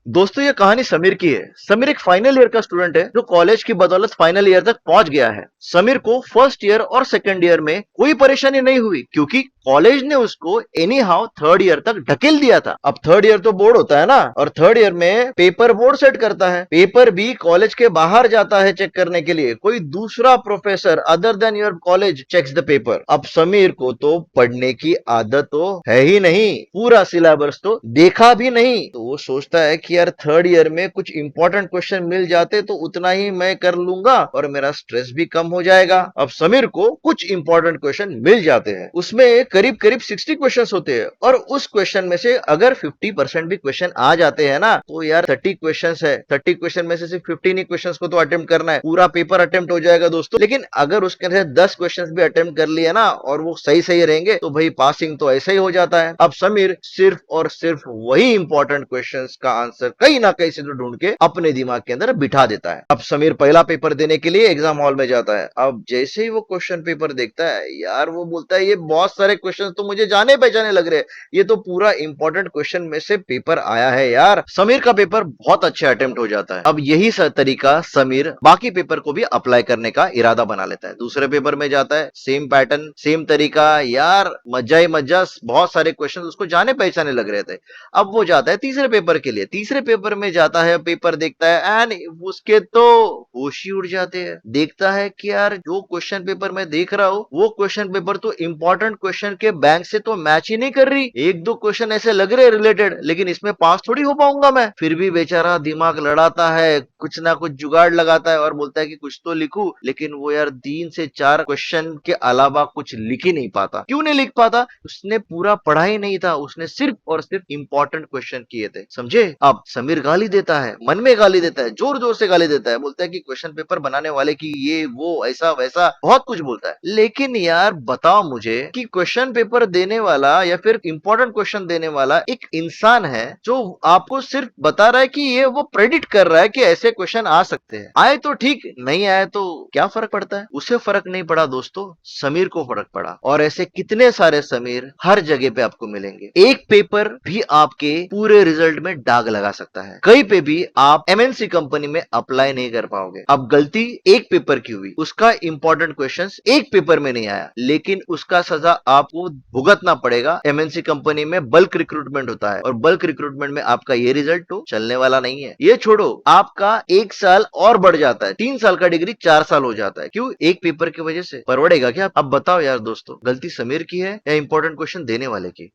दोस्तों ये कहानी समीर की है। समीर एक फाइनल ईयर का स्टूडेंट है जो कॉलेज की बदौलत फाइनल ईयर तक पहुंच गया है। समीर को फर्स्ट ईयर और सेकंड ईयर में कोई परेशानी नहीं हुई क्योंकि कॉलेज ने उसको एनी हाउ थर्ड ईयर तक ढकेल दिया था। अब थर्ड ईयर तो बोर्ड होता है ना, और थर्ड ईयर में पेपर बोर्ड सेट करता है। पेपर भी कॉलेज के बाहर जाता है चेक करने के लिए, कोई दूसरा professor other than your college checks the paper. अब समीर को तो पढ़ने की आदत तो है ही नहीं, पूरा सिलेबस तो देखा भी नहीं, तो वो सोचता है कि यार थर्ड ईयर में कुछ इंपॉर्टेंट क्वेश्चन मिल जाते तो उतना ही मैं कर लूंगा और मेरा स्ट्रेस भी कम हो जाएगा। अब समीर को कुछ इंपॉर्टेंट क्वेश्चन मिल जाते हैं, उसमें करीब करीब 60 क्वेश्चन होते हैं, और उस क्वेश्चन में से अगर 50% भी क्वेश्चन आ जाते हैं ना, तो यार 30 क्वेश्चन है, 30 क्वेश्चन में से सिर्फ 15 ही क्वेश्चन को तो अटेम्प्ट करना है, पूरा पेपर अटेम्प्ट हो जाएगा दोस्तों। लेकिन अगर उसके अंदर 10 क्वेश्चन भी अटेम्प्ट कर लिए ना और वो सही सही रहेंगे तो भाई पासिंग तो ऐसा ही हो जाता है। अब समीर सिर्फ और सिर्फ वही इंपॉर्टेंट क्वेश्चंस का आंसर कहीं ना कहीं से तो ढूंढ के अपने दिमाग के अंदर बिठा देता है। अब समीर पहला पेपर देने के लिए एग्जाम हॉल में जाता है। अब जैसे ही वो क्वेश्चन पेपर देखता है यार, वो बोलता है ये बहुत सारे क्वेश्चन तो मुझे जाने पहचाने लग रहे हैं, ये तो पूरा इंपॉर्टेंट क्वेश्चन में से पेपर आया है यार। समीर का पेपर बहुत अच्छा अटेम्प्ट हो जाता है। अब यही तरीका समीर बाकी पेपर को भी अप्लाई करने का इरादा बना लेता है। दूसरे पेपर में जाता है, सेम पैटर्न सेम तरीका, यार मजा ही मजा, बहुत सारे क्वेश्चन उसको जाने पहचाने लग रहे थे। अब वो जाता है तीसरे पेपर के लिए, तीसरे पेपर में जाता है, पेपर देखता है एंड उसके तो होश ही उड़ जाते हैं। देखता है कि यार जो क्वेश्चन पेपर मैं देख रहा हूं वो क्वेश्चन पेपर तो इंपॉर्टेंट क्वेश्चन के बैंक से तो मैच ही नहीं कर रही। एक दो क्वेश्चन ऐसे लग रहे रिलेटेड, लेकिन इसमें पास थोड़ी हो पाऊंगा मैं। फिर भी बेचारा दिमाग लड़ाता है, कुछ ना कुछ जुगाड़ लगाता है और बोलता है कि कुछ तो लिखूं, लेकिन वो यार 3 से 4 क्वेश्चन के अलावा कुछ लिख ही नहीं पाता। क्यों नहीं लिख पाता? उसने पूरा पढ़ा ही नहीं था, उसने सिर्फ और सिर्फ इंपॉर्टेंट क्वेश्चन किए थे, समझे। अब समीर गाली देता है, मन में गाली देता है, जोर जोर से गाली देता है, बोलता है कि क्वेश्चन पेपर बनाने वाले की ये वो ऐसा वैसा बहुत कुछ बोलता है। लेकिन यार बताओ मुझे कि क्वेश्चन पेपर देने वाला या फिर इंपॉर्टेंट क्वेश्चन देने वाला एक इंसान है जो आपको सिर्फ बता रहा है कि ये वो प्रेडिक्ट कर रहा है कि ऐसे क्वेश्चन आ सकते हैं। आए तो ठीक, नहीं आए तो क्या फर्क पड़ता है? उसे फर्क नहीं पड़ा दोस्तों, समीर को फर्क पड़ा। और ऐसे कितने सारे समीर हर जगह पे आपको मिलेंगे। एक पेपर भी आपके पूरे रिजल्ट में दाग लगा सकता है, कहीं पे भी आप एमएनसी कंपनी में अप्लाई नहीं कर पाओगे। अब गलती एक पेपर की हुई, उसका इंपॉर्टेंट क्वेश्चंस एक पेपर में नहीं आया, लेकिन उसका सजा आपको भुगतना पड़ेगा। एमएनसी कंपनी में बल्क रिक्रूटमेंट होता है और बल्क रिक्रूटमेंट में आपका ये रिजल्ट तो चलने वाला नहीं है। ये छोड़ो, आपका 1 साल और बढ़ जाता है, 3 साल का डिग्री 4 साल हो जाता है। क्यों? एक पेपर की वजह से। परवड़ेगा क्या? अब बताओ यार दोस्तों, गलती समीर की है या इंपॉर्टेंट क्वेश्चन देने वाले की?